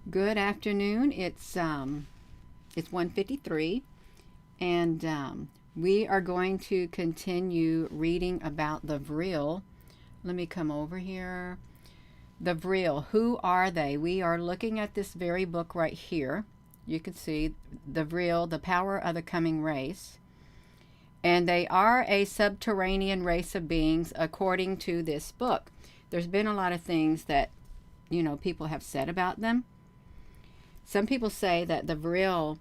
Good afternoon. It's 1:53, and we are going to continue reading about the VRIL. Let me come over here. The VRIL. Who are they? We are looking at this very book right here. You can see the VRIL, the power of the coming race. And they are a subterranean race of beings according to this book. There's been a lot of things that, people have said about them. Some people say that the VRIL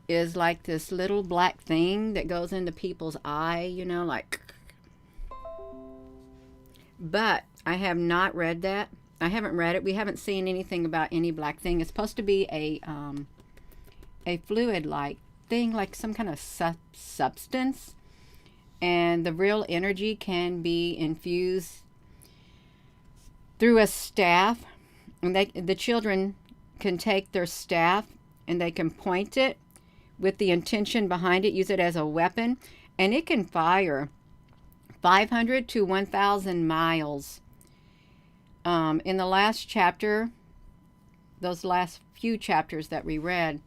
is like this little black thing that goes into people's eye, like. But I have not read that. I haven't read it. We haven't seen anything about any black thing. It's supposed to be a fluid-like thing, like some kind of substance. And the VRIL energy can be infused through a staff. And the children can take their staff and they can point it with the intention behind it, use it as a weapon, and it can fire 500 to 1,000 miles. In the last chapter, those last few chapters that we read,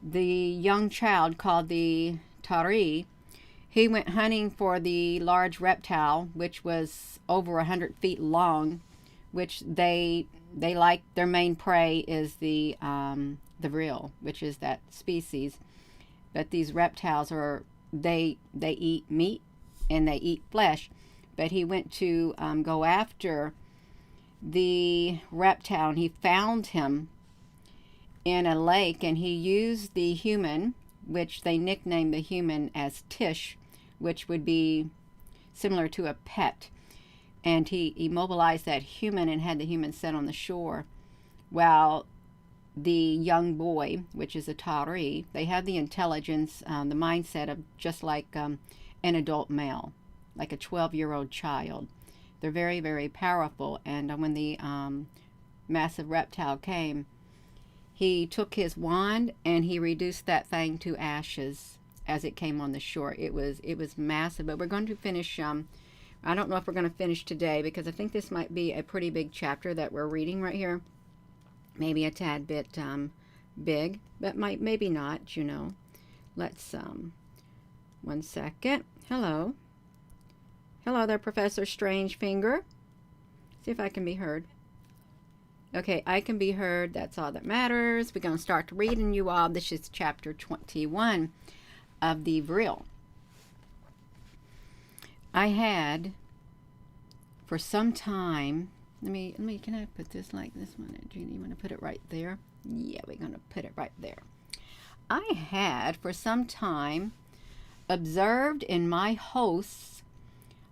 the young child called the Tari, he went hunting for the large reptile, which was over 100 feet long, which they like. Their main prey is the VRIL, which is that species. But these reptiles they eat meat and they eat flesh. But he went to go after the reptile, and he found him in a lake, and he used the human, which they nicknamed the human as Tish, which would be similar to a pet. And he immobilized that human and had the human sit on the shore, while the young boy, which is a Tari, they have the intelligence, the mindset of just like an adult male, like a 12-year-old child. They're very, very powerful. And when the massive reptile came, he took his wand and he reduced that thing to ashes as it came on the shore. It was massive. But we're going to finish. I don't know if we're going to finish today, because I think this might be a pretty big chapter that we're reading right here. Maybe a tad bit big, but maybe not, Let's, 1 second. Hello. Hello there, Professor Strangefinger. See if I can be heard. Okay, I can be heard. That's all that matters. We're going to start reading, you all. This is chapter 21 of the VRIL. I had, for some time, can I put this like this one? Jeannie, you want to put it right there? Yeah, we're going to put it right there. I had, for some time, observed in my host's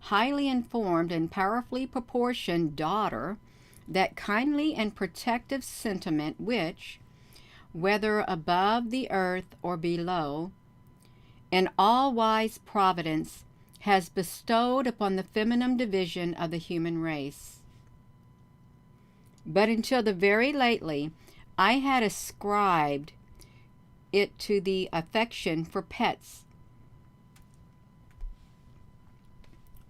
highly informed and powerfully proportioned daughter that kindly and protective sentiment which, whether above the earth or below, an all-wise providence has bestowed upon the feminine division of the human race. But until the very lately, I had ascribed it to the affection for pets,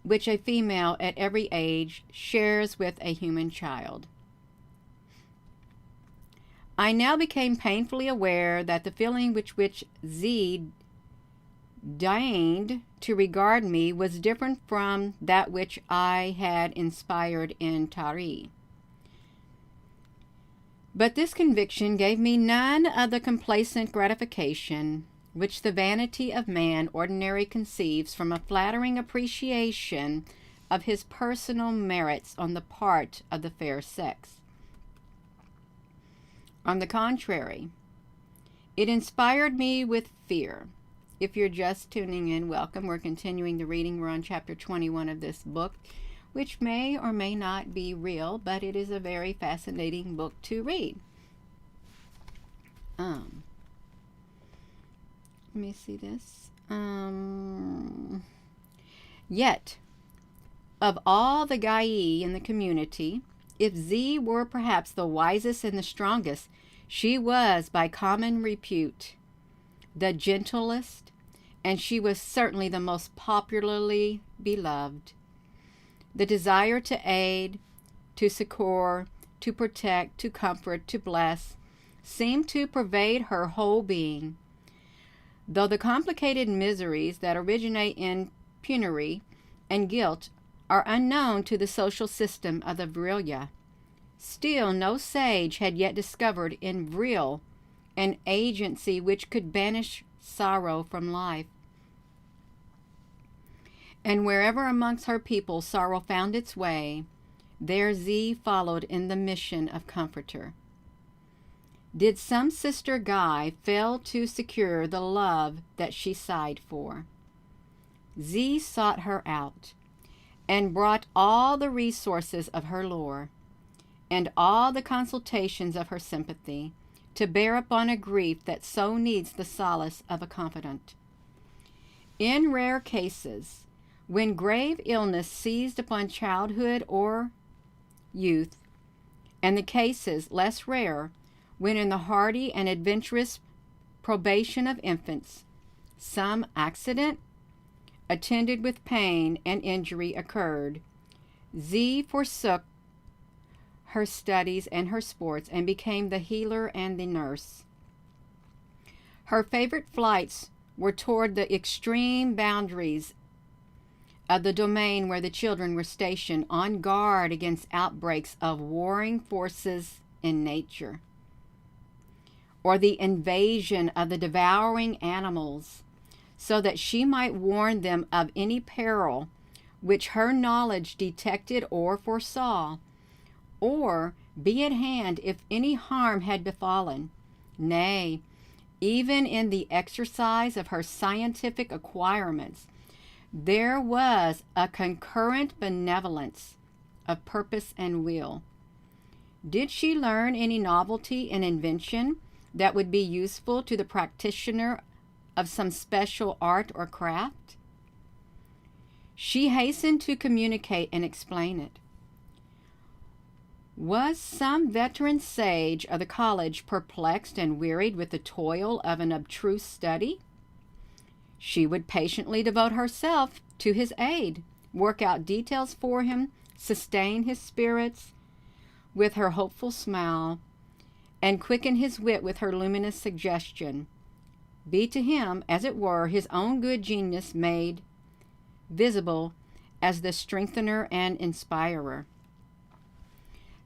which a female at every age shares with a human child. I now became painfully aware that the feeling which Z deigned to regard me was different from that which I had inspired in Tari. But this conviction gave me none of the complacent gratification which the vanity of man ordinarily conceives from a flattering appreciation of his personal merits on the part of the fair sex. On the contrary, it inspired me with fear. If you're just tuning in, welcome. We're continuing the reading. We're on chapter 21 of this book, which may or may not be real, but it is a very fascinating book to read. Let me see this. Yet, of all the Gai in the community, if Z were perhaps the wisest and the strongest, she was by common repute the gentlest, and she was certainly the most popularly beloved. The desire to aid, to succor, to protect, to comfort, to bless, seemed to pervade her whole being. Though the complicated miseries that originate in penury and guilt are unknown to the social system of the VRIL, still no sage had yet discovered in VRIL an agency which could banish sorrow from life. And wherever amongst her people sorrow found its way, there Z followed in the mission of comforter. Did some sister Guy fail to secure the love that she sighed for, Z sought her out and brought all the resources of her lore and all the consultations of her sympathy to bear upon a grief that so needs the solace of a confidant. In rare cases, when grave illness seized upon childhood or youth, and the cases less rare when in the hardy and adventurous probation of infants, some accident attended with pain and injury occurred, Z forsook her studies and her sports and became the healer and the nurse. Her favorite flights were toward the extreme boundaries of the domain where the children were stationed on guard against outbreaks of warring forces in nature, or the invasion of the devouring animals, so that she might warn them of any peril which her knowledge detected or foresaw, or be at hand if any harm had befallen. Nay, even in the exercise of her scientific acquirements, there was a concurrent benevolence of purpose and will. Did she learn any novelty in invention that would be useful to the practitioner of some special art or craft? She hastened to communicate and explain it. Was some veteran sage of the college perplexed and wearied with the toil of an abstruse study? She would patiently devote herself to his aid, work out details for him, sustain his spirits with her hopeful smile, and quicken his wit with her luminous suggestion. Be to him, as it were, his own good genius made visible as the strengthener and inspirer.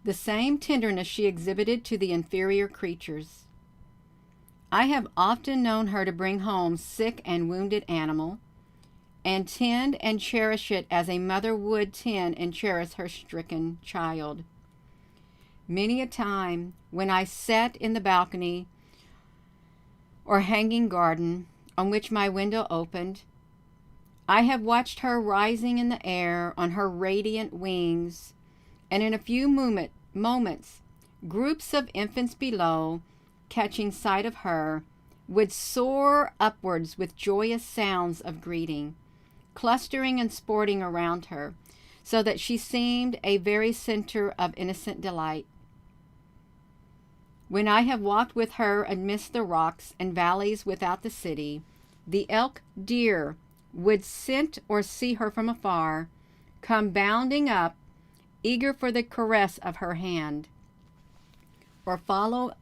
The same tenderness she exhibited to the inferior creatures. I have often known her to bring home sick and wounded animal, and tend and cherish it as a mother would tend and cherish her stricken child. Many a time, when I sat in the balcony or hanging garden on which my window opened, I have watched her rising in the air on her radiant wings, and in a few moments, groups of infants below, catching sight of her, would soar upwards with joyous sounds of greeting, clustering and sporting around her, so that she seemed a very center of innocent delight. When I have walked with her amidst the rocks and valleys without the city, the elk deer would scent or see her from afar, come bounding up, eager for the caress of her hand, or follow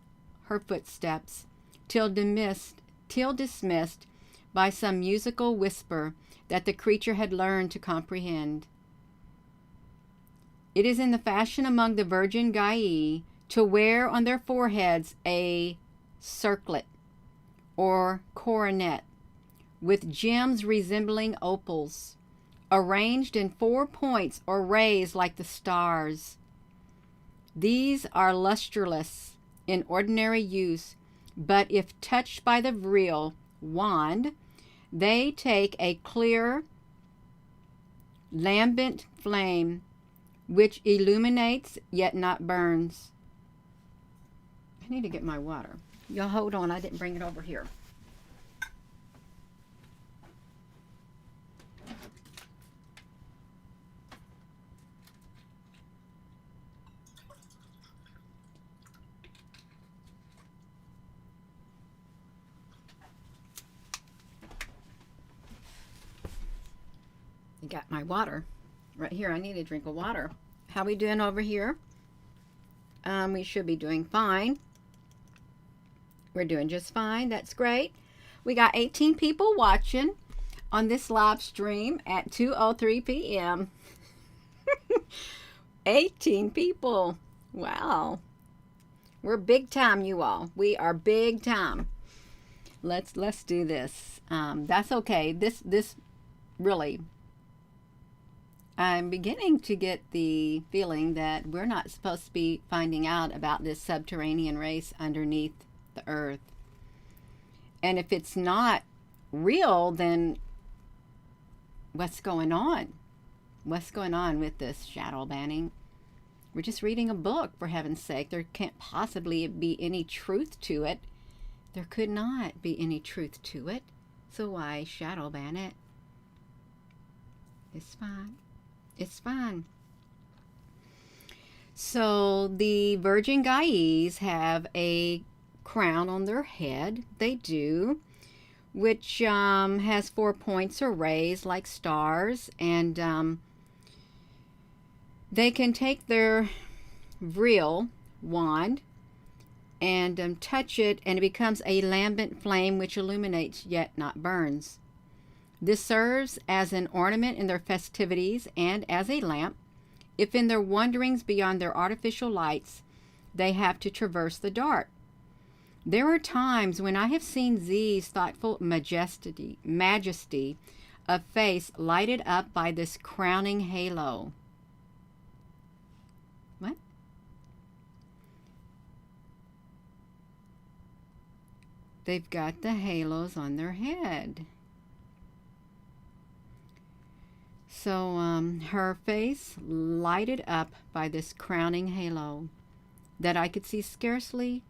her footsteps till dismissed by some musical whisper that the creature had learned to comprehend. It is in the fashion among the virgin Gai to wear on their foreheads a circlet or coronet with gems resembling opals, arranged in 4 points or rays like the stars. These are lustreless in ordinary use, but if touched by the VRIL wand, they take a clear, lambent flame which illuminates yet not burns. I need to get my water. Y'all hold on, I didn't bring it over here. I got my water right here. I need a drink of water. How we doing over here? We should be doing fine. We're doing just fine. That's great. We got 18 people watching on this live stream at 2:03 p.m. 18 people. Wow. We're big time, you all. We are big time. Let's do this. That's okay. This really, I'm beginning to get the feeling that we're not supposed to be finding out about this subterranean race underneath the earth. And if it's not real, then what's going on? What's going on with this shadow banning? We're just reading a book, for heaven's sake. There can't possibly be any truth to it. There could not be any truth to it. So why shadow ban it? It's fine. It's fine. So the Virgin Gaies have a crown on their head. They do. Which has 4 points or rays like stars. And they can take their VRIL wand and touch it, and it becomes a lambent flame which illuminates yet not burns. This serves as an ornament in their festivities and as a lamp, if in their wanderings beyond their artificial lights they have to traverse the dark. There are times when I have seen Z's thoughtful majesty of face lighted up by this crowning halo. What? They've got the halos on their head. So her face lighted up by this crowning halo that I could scarcely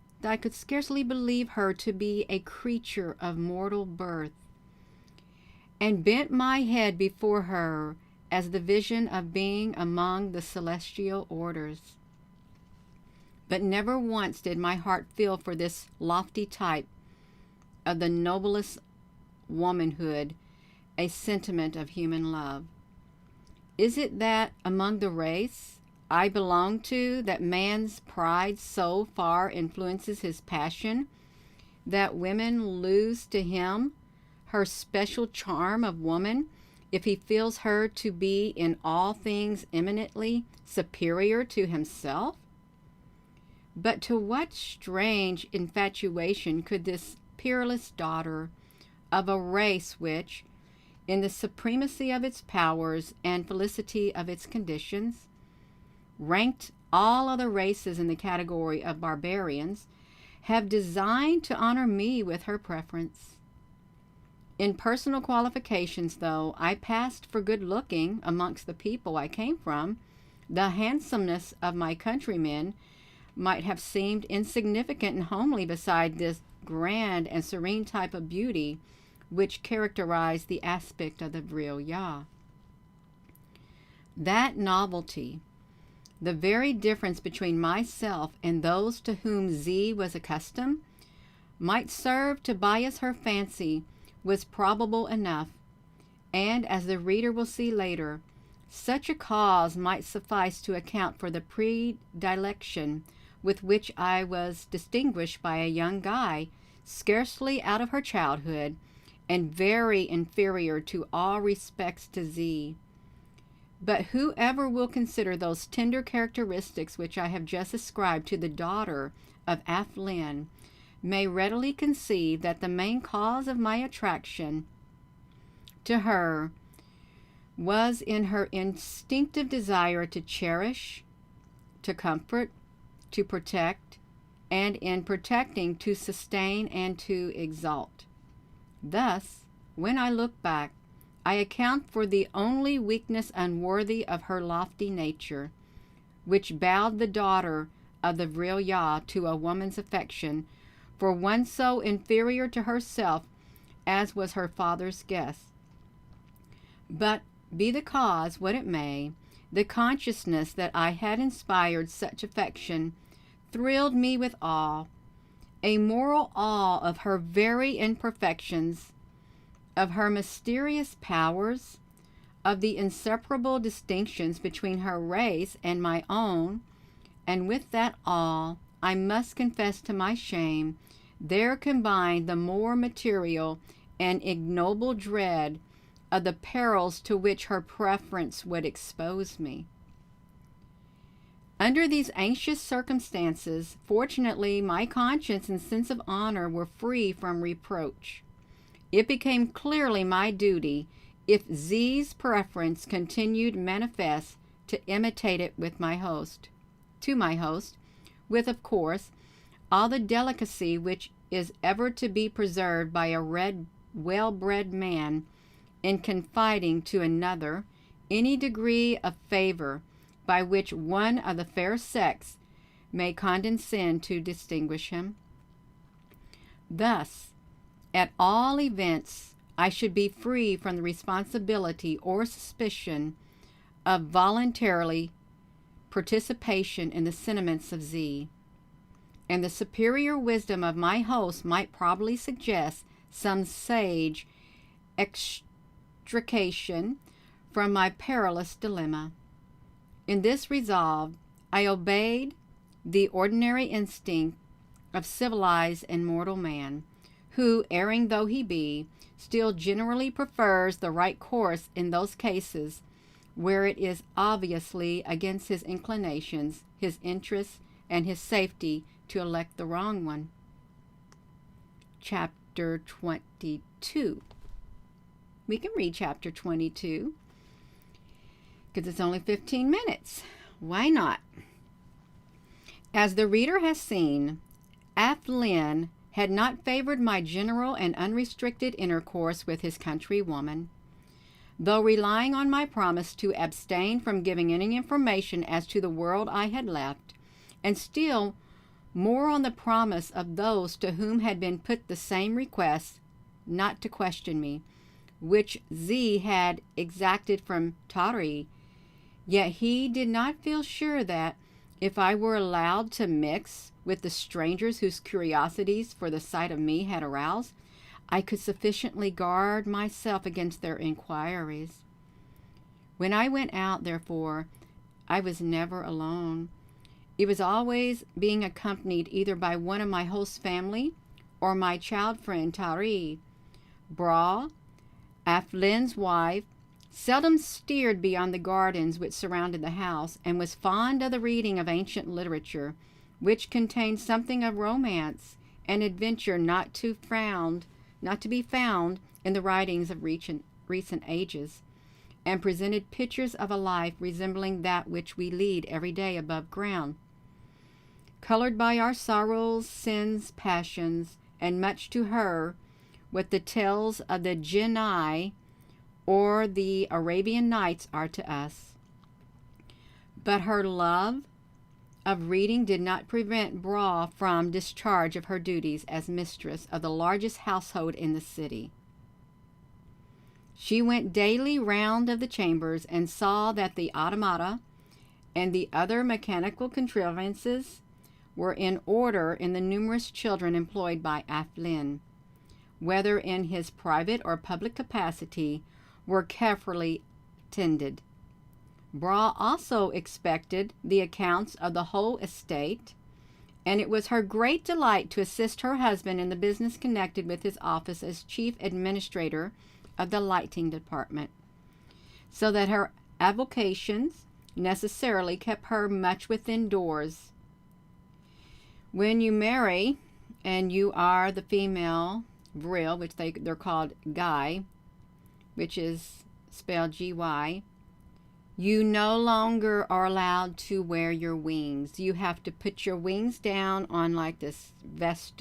believe her to be a creature of mortal birth, and bent my head before her as the vision of being among the celestial orders. But never once did my heart feel for this lofty type of the noblest womanhood a sentiment of human love. Is it that among the race I belong to, that man's pride so far influences his passion that women lose to him her special charm of woman if he feels her to be in all things eminently superior to himself? But to what strange infatuation could this peerless daughter of a race which, in the supremacy of its powers and felicity of its conditions, ranked all other races in the category of barbarians, have designed to honor me with her preference? In personal qualifications, though I passed for good-looking amongst the people I came from, the handsomeness of my countrymen might have seemed insignificant and homely beside this grand and serene type of beauty which characterized the aspect of the VRIL Ya. That novelty, the very difference between myself and those to whom Z was accustomed, might serve to bias her fancy, was probable enough, and, as the reader will see later, such a cause might suffice to account for the predilection with which I was distinguished by a young guy, scarcely out of her childhood, and very inferior to all respects to Z. But whoever will consider those tender characteristics which I have just ascribed to the daughter of Athlin may readily conceive that the main cause of my attraction to her was in her instinctive desire to cherish, to comfort, to protect, and in protecting to sustain and to exalt. Thus, when I look back, I account for the only weakness unworthy of her lofty nature, which bowed the daughter of the VRIL Ya to a woman's affection for one so inferior to herself as was her father's guest. But be the cause what it may, the consciousness that I had inspired such affection thrilled me with awe, a moral awe of her very imperfections, of her mysterious powers, of the inseparable distinctions between her race and my own, and with that awe, I must confess to my shame, there combined the more material and ignoble dread of the perils to which her preference would expose me. Under these anxious circumstances, fortunately, my conscience and sense of honor were free from reproach. It became clearly my duty, if Z's preference continued manifest, to imitate it with my host, with, of course, all the delicacy which is ever to be preserved by a well-bred man in confiding to another any degree of favor by which one of the fair sex may condescend to distinguish him. Thus, at all events, I should be free from the responsibility or suspicion of voluntarily participation in the sentiments of Z, and the superior wisdom of my host might probably suggest some sage extrication from my perilous dilemma. In this resolve, I obeyed the ordinary instinct of civilized and mortal man, who, erring though he be, still generally prefers the right course in those cases where it is obviously against his inclinations, his interests, and his safety to elect the wrong one. Chapter 22. We can read chapter 22 because it's only 15 minutes. Why not? As the reader has seen, Athlin had not favored my general and unrestricted intercourse with his countrywoman, though relying on my promise to abstain from giving any information as to the world I had left, and still more on the promise of those to whom had been put the same request not to question me, which Z had exacted from Tari. Yet he did not feel sure that, if I were allowed to mix with the strangers whose curiosities for the sight of me had aroused, I could sufficiently guard myself against their inquiries. When I went out, therefore, I was never alone. It was always being accompanied either by one of my host's family or my child friend Tari. Bra, Athlin's wife, seldom steered beyond the gardens which surrounded the house, and was fond of the reading of ancient literature, which contained something of romance and adventure not to be found in the writings of recent ages, and presented pictures of a life resembling that which we lead every day above ground, colored by our sorrows, sins, passions, and much to her what the tales of the Genii or the Arabian Nights are to us. But her love of reading did not prevent Bra from discharge of her duties as mistress of the largest household in the city. She went daily round of the chambers and saw that the automata and the other mechanical contrivances were in order in the numerous children employed by Athlin, whether in his private or public capacity, were carefully tended. Bra also expected the accounts of the whole estate, and it was her great delight to assist her husband in the business connected with his office as chief administrator of the lighting department, so that her avocations necessarily kept her much within doors. When you marry and you are the female VRIL, which they're called Guy, which is spelled G-Y, you no longer are allowed to wear your wings. You have to put your wings down on like this this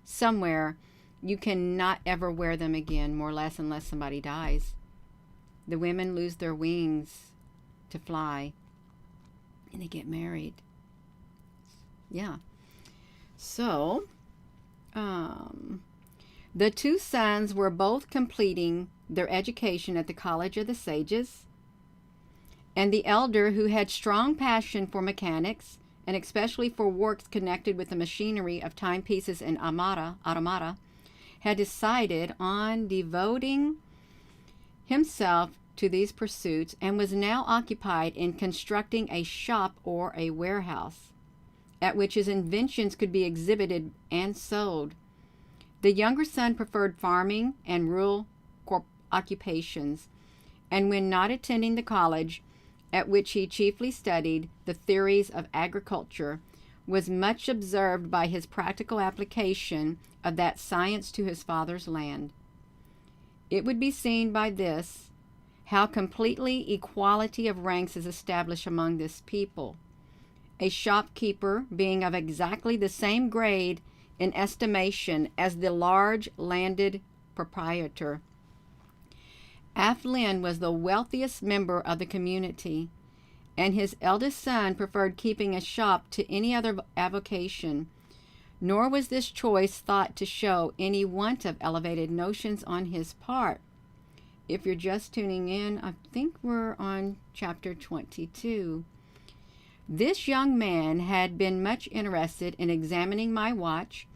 somewhere. You cannot ever wear them again, more or less, unless somebody dies. The women lose their wings to fly, and they get married. Yeah. So, the two sons were both completing their education at the College of the Sages, and the elder, who had strong passion for mechanics, and especially for works connected with the machinery of timepieces and automata, had decided on devoting himself to these pursuits, and was now occupied in constructing a shop or a warehouse, at which his inventions could be exhibited and sold, The younger son preferred farming and rural occupations, and when not attending the college at which he chiefly studied the theories of agriculture, was much observed by his practical application of that science to his father's land. It would be seen by this how completely equality of ranks is established among this people, a shopkeeper being of exactly the same grade in estimation as the large landed proprietor. Lynn was the wealthiest member of the community, and his eldest son preferred keeping a shop to any other avocation, nor was this choice thought to show any want of elevated notions on his part. If you're just tuning in, I think we're on chapter 22. This young man had been much interested in examining my watch,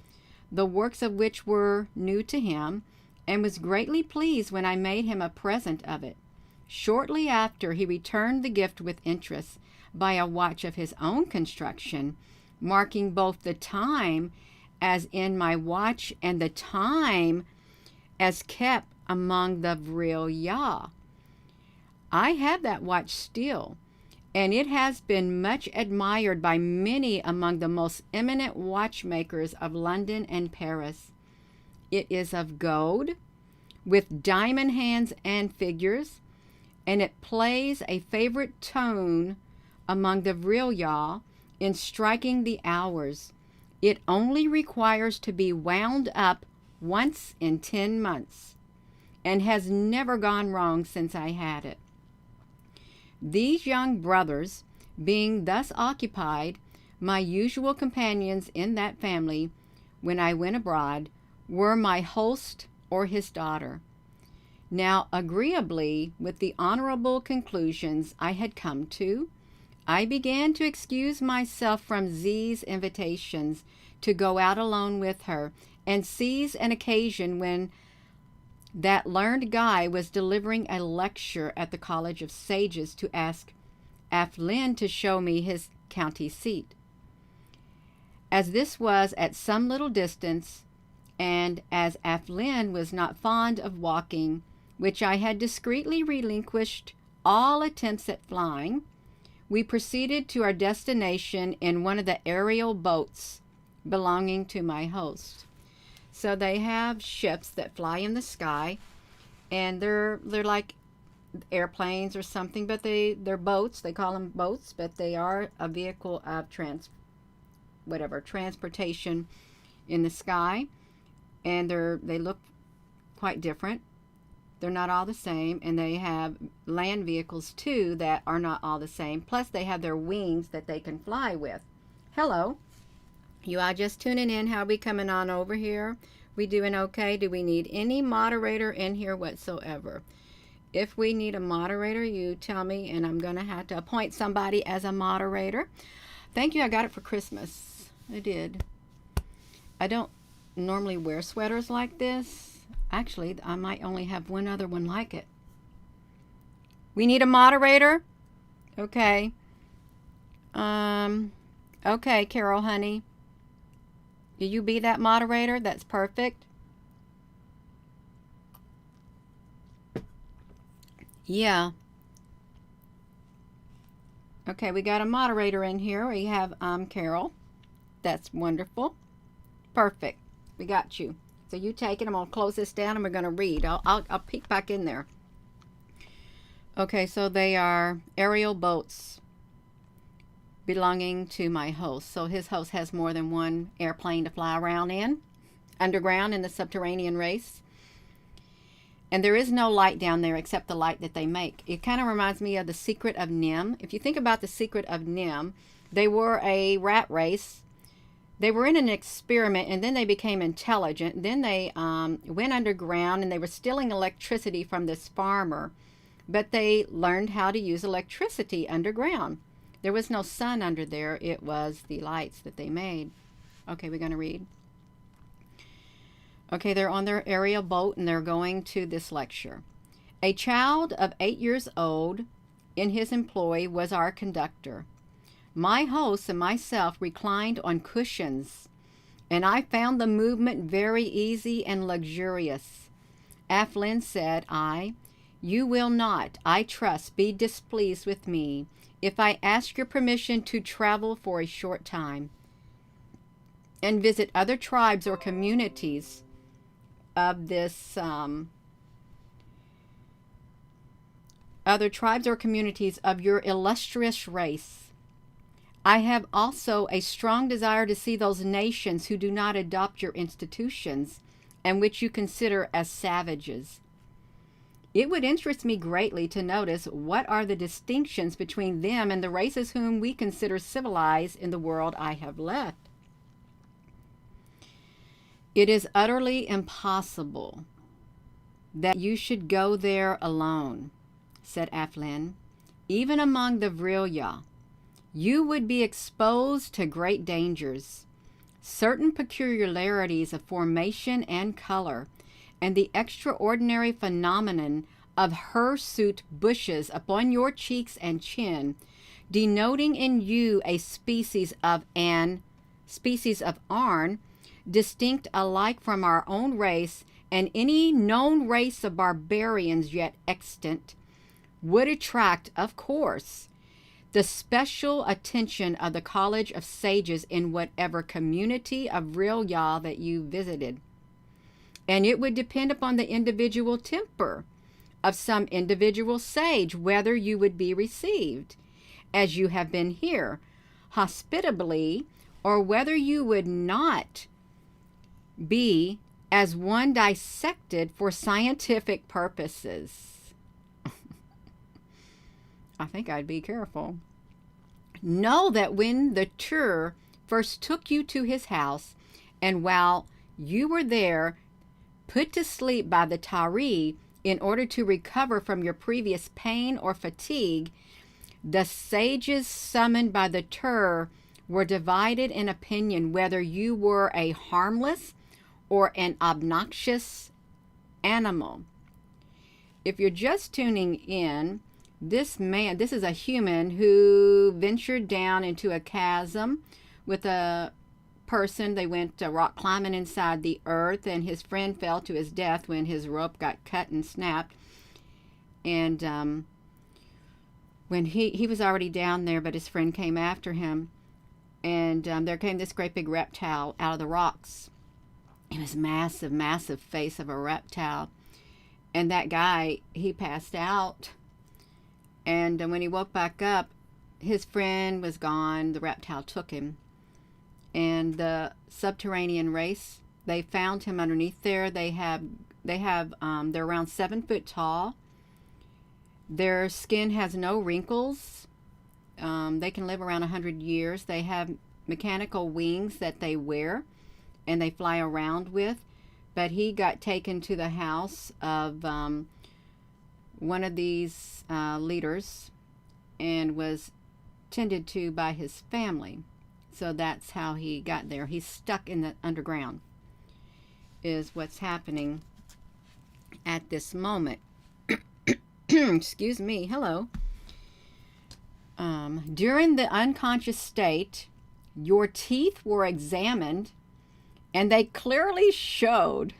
the works of which were new to him, and was greatly pleased when I made him a present of it. Shortly after, he returned the gift with interest by a watch of his own construction, marking both the time as in my watch and the time as kept among the VRIL. I have that watch still, and it has been much admired by many among the most eminent watchmakers of London and Paris. It is of gold, with diamond hands and figures, and it plays a favorite tone among the VRIL in striking the hours. It only requires to be wound up once in 10 months, and has never gone wrong since I had it. These young brothers, being thus occupied, my usual companions in that family, when I went abroad, were my host or his daughter. Now, agreeably with the honorable conclusions I had come to, I began to excuse myself from Z's invitations to go out alone with her, and seize an occasion when that learned guy was delivering a lecture at the College of Sages to ask Lynn to show me his county seat. As this was at some little distance, and as Lynn was not fond of walking, which I had discreetly relinquished all attempts at flying, we proceeded to our destination in one of the aerial boats belonging to my host. So they have ships that fly in the sky, and they're like airplanes or something, but they're boats. They call them boats, but they are a vehicle of transportation in the sky, and they look quite different. They're not all the same, and they have land vehicles too that are not all the same. Plus, they have their wings that they can fly with. Hello. You are just tuning in. How are we coming on over here? We doing okay? Do we need any moderator in here whatsoever? If we need a moderator, you tell me, and I'm going to have to appoint somebody as a moderator. Thank you. I got it for Christmas. I did. I don't normally wear sweaters like this. Actually, I might only have one other one like it. We need a moderator? Okay. Okay, Carol, honey. Will you be that moderator? That's perfect. Yeah. Okay, we got a moderator in here. We have Carol. That's wonderful. Perfect. We got you. So you take it. I'm going to close this down and we're going to read. I'll peek back in there. Okay, so they are aerial boats belonging to my host. So his host has more than one airplane to fly around in, underground in the subterranean race. And there is no light down there except the light that they make. It kind of reminds me of The Secret of NIM. If you think about The Secret of NIM, they were a rat race. They were in an experiment, and then they became intelligent. Then they went underground, and they were stealing electricity from this farmer. But they learned how to use electricity underground. There was no sun under there. It was the lights that they made. Okay, we're going to read. Okay, they're on their aerial boat, and they're going to this lecture. A child of 8 years old in his employ was our conductor. My host and myself reclined on cushions and I found the movement very easy and luxurious. Aflin said, You will not, I trust, be displeased with me if I ask your permission to travel for a short time and visit other tribes or communities of this other tribes or communities of your illustrious race. I have also a strong desire to see those nations who do not adopt your institutions and which you consider as savages. It would interest me greatly to notice what are the distinctions between them and the races whom we consider civilized in the world I have left. It is utterly impossible that you should go there alone, said Aflin. Even among the VRIL, you would be exposed to great dangers. Certain peculiarities of formation and color, and the extraordinary phenomenon of hirsute bushes upon your cheeks and chin, denoting in you a species of Arn, distinct alike from our own race and any known race of barbarians yet extant, would attract, of course, the special attention of the College of Sages in whatever community of VRIL that you visited. And it would depend upon the individual temper of some individual sage whether you would be received, as you have been here, hospitably, or whether you would not be as one dissected for scientific purposes. I think I'd be careful. Know that when the Tur first took you to his house, and while you were there, put to sleep by the Tari in order to recover from your previous pain or fatigue, the sages summoned by the Tur were divided in opinion whether you were a harmless or an obnoxious animal. If you're just tuning in, this is a human who ventured down into a chasm with a person. They went rock climbing inside the earth, and his friend fell to his death when his rope got cut and snapped. And when he was already down there, but his friend came after him, and there came this great big reptile out of the rocks. It was massive, massive face of a reptile. And that guy, he passed out. And when he woke back up, his friend was gone. The reptile took him. And the subterranean race, they found him underneath there. They're around 7 foot tall. Their skin has no wrinkles. They can live around 100 years. They have mechanical wings that they wear and they fly around with. But he got taken to the house of one of these leaders and was tended to by his family. So that's how he got there. He's stuck in the underground, is what's happening at this moment. Excuse me. Hello. During the unconscious state, your teeth were examined, and they clearly showed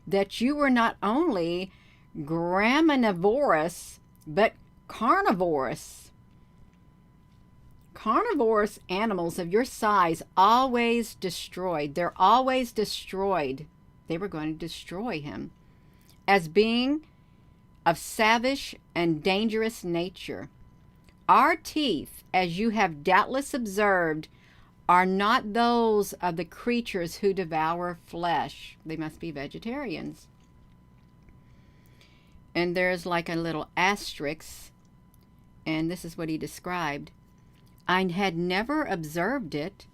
that you were not only graminivorous, but carnivorous. Carnivorous animals of your size always destroyed. They're always destroyed. They were going to destroy him as being of savage and dangerous nature. Our teeth, as you have doubtless observed, are not those of the creatures who devour flesh. They must be vegetarians. And there's like a little asterisk, and this is what he described. I had never observed it,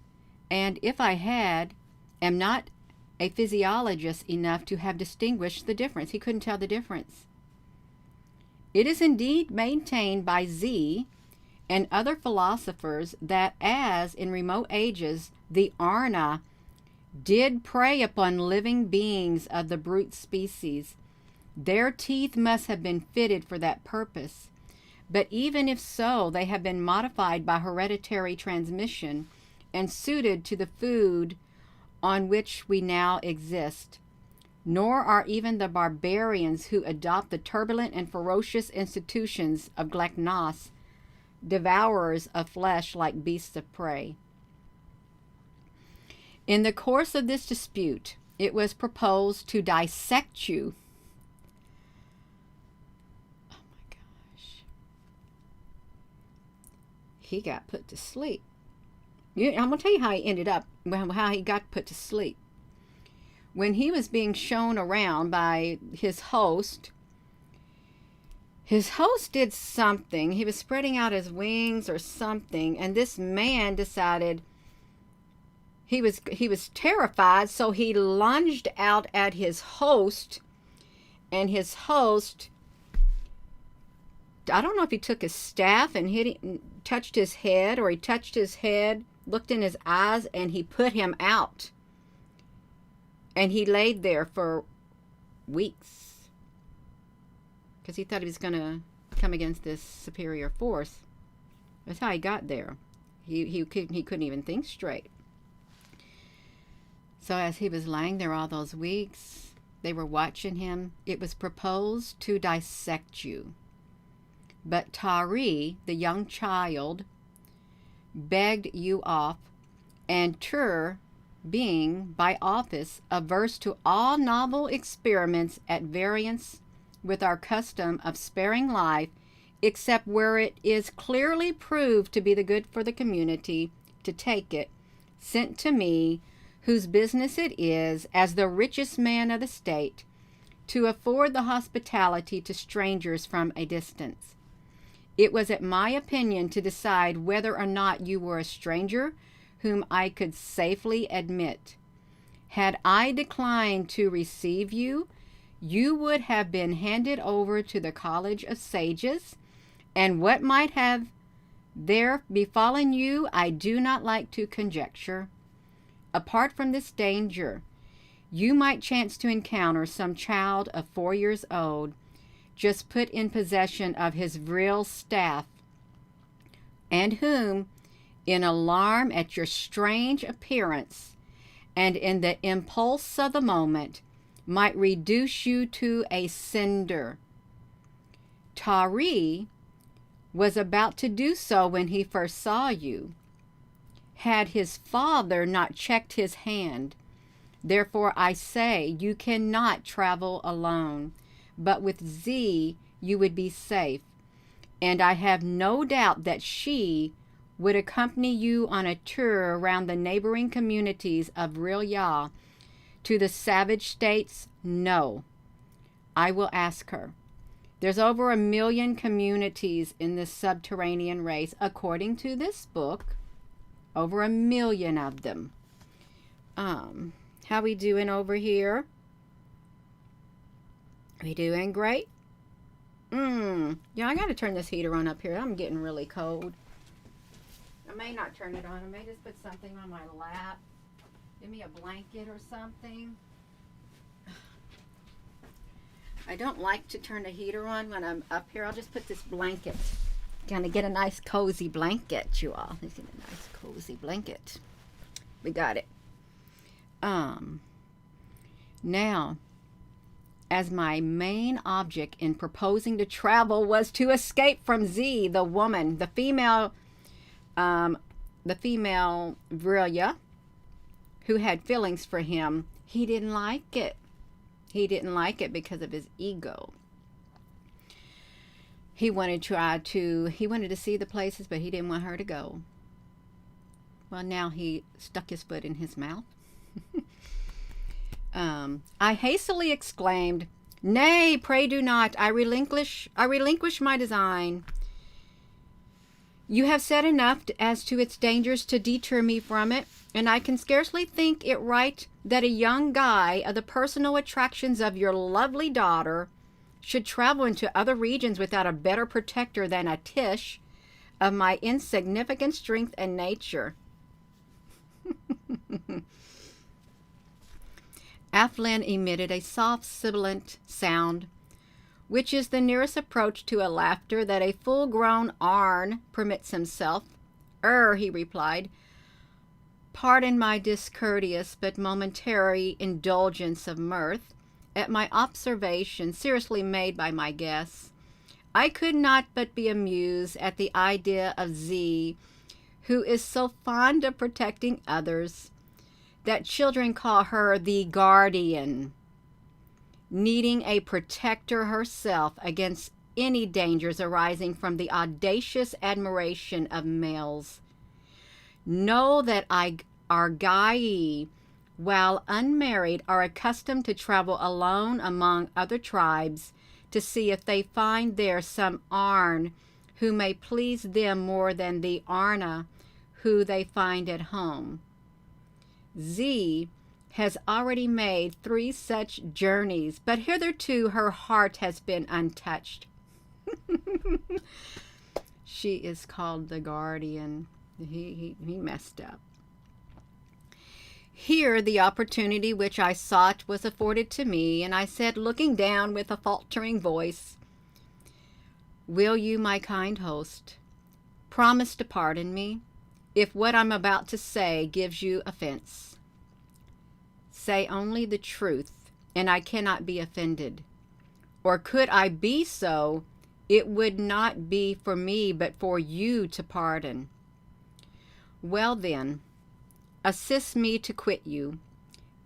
and if I had, am not a physiologist enough to have distinguished the difference. He couldn't tell the difference. It is indeed maintained by Z and other philosophers that as in remote ages the Arna did prey upon living beings of the brute species, their teeth must have been fitted for that purpose. But even if so, they have been modified by hereditary transmission and suited to the food on which we now exist, nor are even the barbarians who adopt the turbulent and ferocious institutions of Gleknos devourers of flesh like beasts of prey. In the course of this dispute, it was proposed to dissect you. Oh my gosh. He got put to sleep. I'm going to tell you how he ended up, how he got put to sleep. When he was being shown around by his host did something. He was spreading out his wings or something, and this man decided he was terrified, so he lunged out at his host, and his host, I don't know if he took his staff and touched his head, or he touched his head, looked in his eyes, and he put him out. And he laid there for weeks because he thought he was going to come against this superior force. That's how he got there. He couldn't even think straight. So as he was laying there all those weeks, they were watching him. It was proposed to dissect you. But Tari, the young child, begged you off, and Tur, being by office averse to all novel experiments at variance with our custom of sparing life, except where it is clearly proved to be the good for the community to take it, sent to me, whose business it is, as the richest man of the state, to afford the hospitality to strangers from a distance. It was at my opinion to decide whether or not you were a stranger whom I could safely admit. Had I declined to receive you, you would have been handed over to the College of Sages, and what might have there befallen you I do not like to conjecture. Apart from this danger, you might chance to encounter some child of 4 years old, just put in possession of his VRIL staff, and whom, in alarm at your strange appearance, and in the impulse of the moment, might reduce you to a cinder. Tari was about to do so when he first saw you, had his father not checked his hand. Therefore I say, you cannot travel alone, but with Z you would be safe, and I have no doubt that she would accompany you on a tour around the neighboring communities of VRIL. To the savage states, no. I will ask her. There's over 1 million communities in this subterranean race, according to this book. Over 1 million of them. How we doing over here? We doing great? Yeah, I gotta turn this heater on up here. I'm getting really cold. I may not turn it on. I may just put something on my lap. Give me a blanket or something. I don't like to turn the heater on when I'm up here. I'll just put this blanket. Gonna get a nice cozy blanket, you all. Let's get a nice cozy blanket. We got it. Now, as my main object in proposing to travel was to escape from Z, the woman, the female VRIL, who had feelings for him, he didn't like it. He didn't like it because of his ego. He wanted to see the places, but he didn't want her to go. Well, now he stuck his foot in his mouth. I hastily exclaimed, "Nay, pray do not. I relinquish my design. You have said enough as to its dangers to deter me from it, and I can scarcely think it right that a young guy of the personal attractions of your lovely daughter should travel into other regions without a better protector than a Tish of my insignificant strength and nature." Aflin emitted a soft, sibilant sound, which is the nearest approach to a laughter that a full-grown Arn permits himself. He replied, Pardon my discourteous but momentary indulgence of mirth at my observation seriously made by my guests. I could not but be amused at the idea of Z, who is so fond of protecting others, that children call her the guardian, needing a protector herself against any dangers arising from the audacious admiration of males. Know that our Gai, while unmarried, are accustomed to travel alone among other tribes to see if they find there some Arn who may please them more than the Arna who they find at home. Z has already made 3 such journeys, but hitherto her heart has been untouched. She is called the guardian. He messed up. Here the opportunity which I sought was afforded to me, and I said, looking down with a faltering voice, "Will you, my kind host, promise to pardon me if what I'm about to say gives you offense? Say only the truth, and I cannot be offended. Or could I be so, it would not be for me but for you to pardon. Well then, assist me to quit you,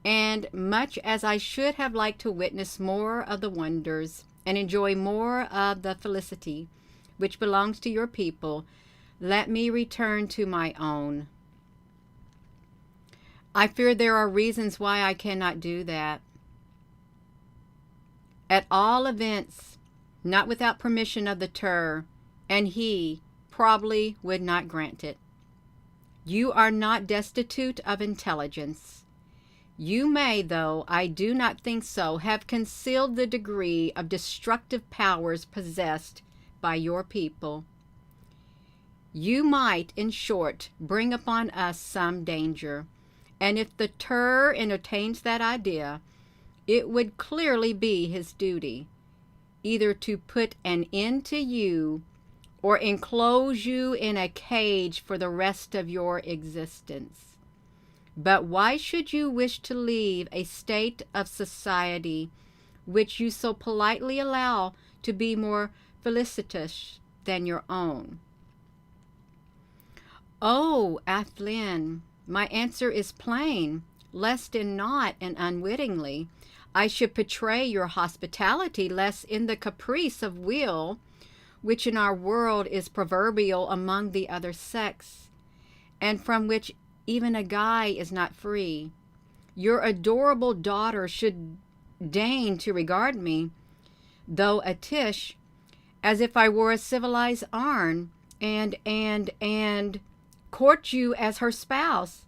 and much as I should have liked to witness more of the wonders and enjoy more of the felicity which belongs to your people, let me return to my own. I fear there are reasons why I cannot do that. At all events, not without permission of the Tur, and he probably would not grant it. You are not destitute of intelligence. You may, though I do not think so, have concealed the degree of destructive powers possessed by your people. You might, in short, bring upon us some danger, and if the Tur entertains that idea, it would clearly be his duty either to put an end to you or enclose you in a cage for the rest of your existence. But why should you wish to leave a state of society which you so politely allow to be more felicitous than your own?" "Oh, Athlin, my answer is plain, lest in naught and unwittingly I should betray your hospitality, lest in the caprice of will, which in our world is proverbial among the other sex, and from which even a guy is not free, your adorable daughter should deign to regard me, though a Tish, as if I were a civilized Arn, and court you as her spouse."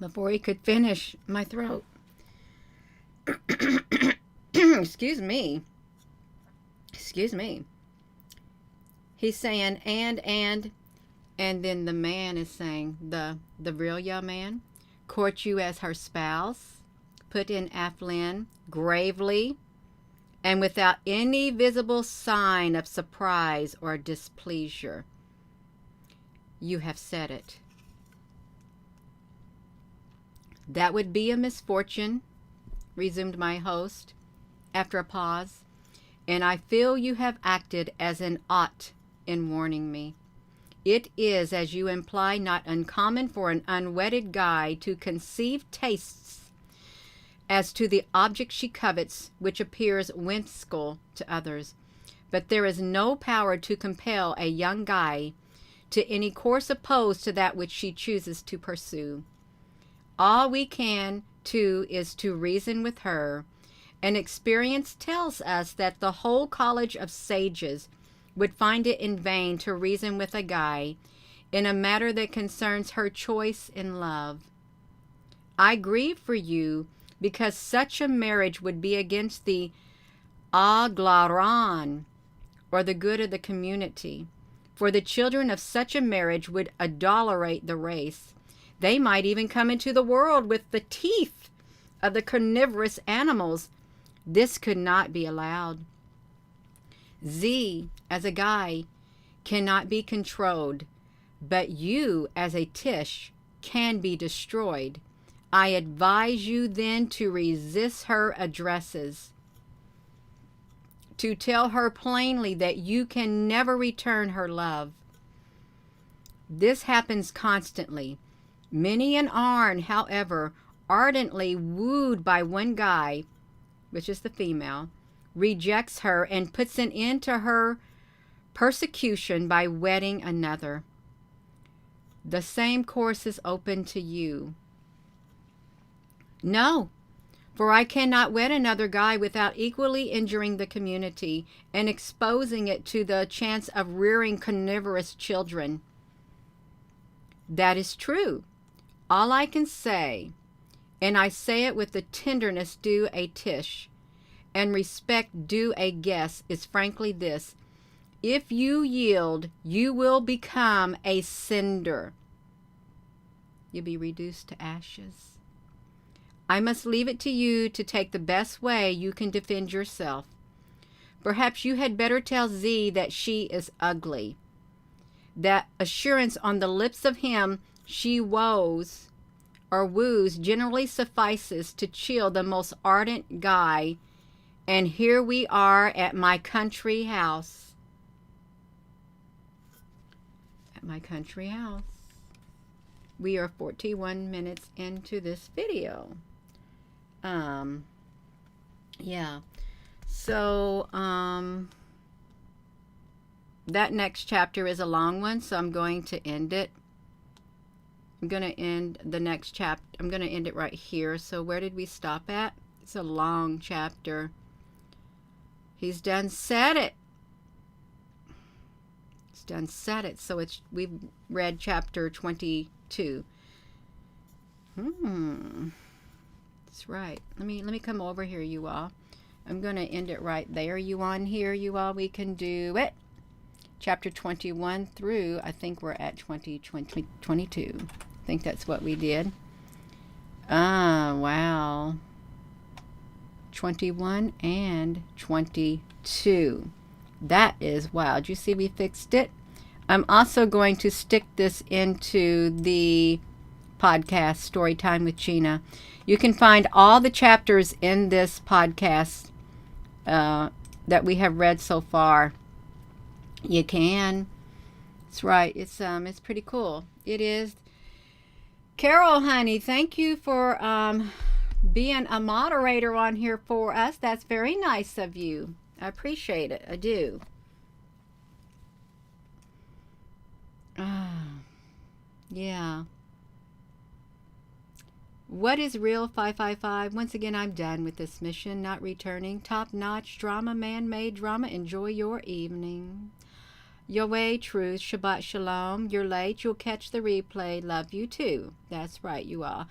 Before he could finish, my throat. Excuse me. He's saying and then the man is saying, the VRIL man, court you as her spouse, put in Athlin gravely and without any visible sign of surprise or displeasure. "You have said it." "That would be a misfortune," resumed my host, after a pause, "and I feel you have acted as an ought in warning me. It is, as you imply, not uncommon for an unwedded guy to conceive tastes as to the object she covets which appears whimsical to others, but there is no power to compel a young guy to any course opposed to that which she chooses to pursue. All we can do is to reason with her, and experience tells us that the whole college of sages would find it in vain to reason with a guy in a matter that concerns her choice in love. I grieve for you because such a marriage would be against the aglaran, or the good of the community, for the children of such a marriage would adulterate the race. They might even come into the world with the teeth of the carnivorous animals. This could not be allowed. Z, as a guy, cannot be controlled, but you, as a Tish, can be destroyed. I advise you then to resist her addresses, to tell her plainly that you can never return her love. This happens constantly. Many an Arn, however, ardently wooed by one guy, which is the female, rejects her and puts an end to her persecution by wedding another. The same course is open to you. No, for I cannot wed another guy without equally injuring the community and exposing it to the chance of rearing carnivorous children. That is true. All I can say, and I say it with the tenderness due a Tish and respect due a guest, is frankly this: if you yield, you will become a cinder. You'll be reduced to ashes. I must leave it to you to take the best way you can defend yourself. Perhaps you had better tell Z that she is ugly. That assurance on the lips of him she woos generally suffices to chill the most ardent guy. And here we are at my country house. At my country house. We are 41 minutes into this video. Yeah. So, that next chapter is a long one, so I'm going to end it. I'm going to end the next chapter. I'm going to end it right here. So where did we stop at? It's a long chapter. He's done said it. He's done said it. So we've read chapter 22. That's right. Let me come over here, you all. I'm going to end it right there. You on here, you all? We can do it. Chapter 21 through, I think we're at 22. I think that's what we did. Ah, wow. 21 and 22. That is wow. Did you see we fixed it? I'm also going to stick this into the podcast, Storytime with Gina. You can find all the chapters in this podcast that we have read so far. You can. That's right. It's pretty cool. It is. Carol, honey, thank you for being a moderator on here for us. That's very nice of you. I appreciate it. I do. Yeah. What is VRIL 555? Once again, I'm done with this mission. Not returning. Top-notch drama, man-made drama. Enjoy your evening. Yahweh, truth, Shabbat Shalom. You're late. You'll catch the replay. Love you too. That's right, you all.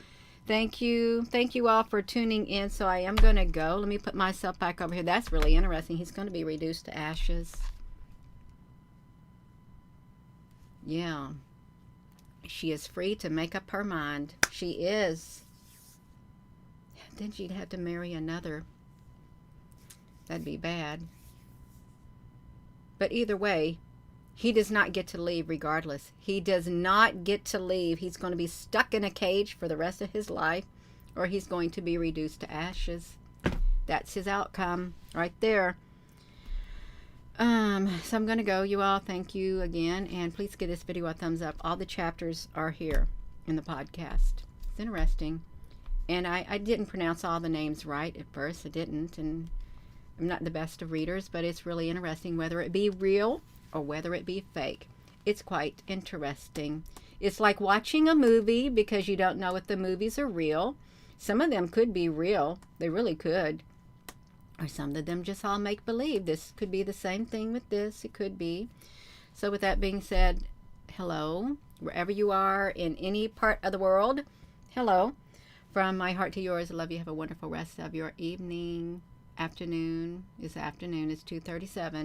Thank you. Thank you all for tuning in. So I am going to go. Let me put myself back over here. That's really interesting. He's going to be reduced to ashes. Yeah. She is free to make up her mind. She is. Then she'd have to marry another. That'd be bad. But either way, he does not get to leave regardless. He does not get to leave. He's going to be stuck in a cage for the rest of his life, or he's going to be reduced to ashes. That's his outcome right there. So I'm going to go, you all. Thank you again. And please give this video a thumbs up. All the chapters are here in the podcast. It's interesting. And I didn't pronounce all the names right at first. I didn't. And I'm not the best of readers, but it's really interesting whether it be real or whether it be fake. It's quite interesting. It's like watching a movie because you don't know if the movies are real. Some of them could be real. They really could. Or some of them just all make believe. This could be the same thing with this. It could be. So with that being said, hello. Wherever you are in any part of the world, hello. From my heart to yours, I love you. Have a wonderful rest of your evening. Afternoon. It's afternoon. It's 2:37.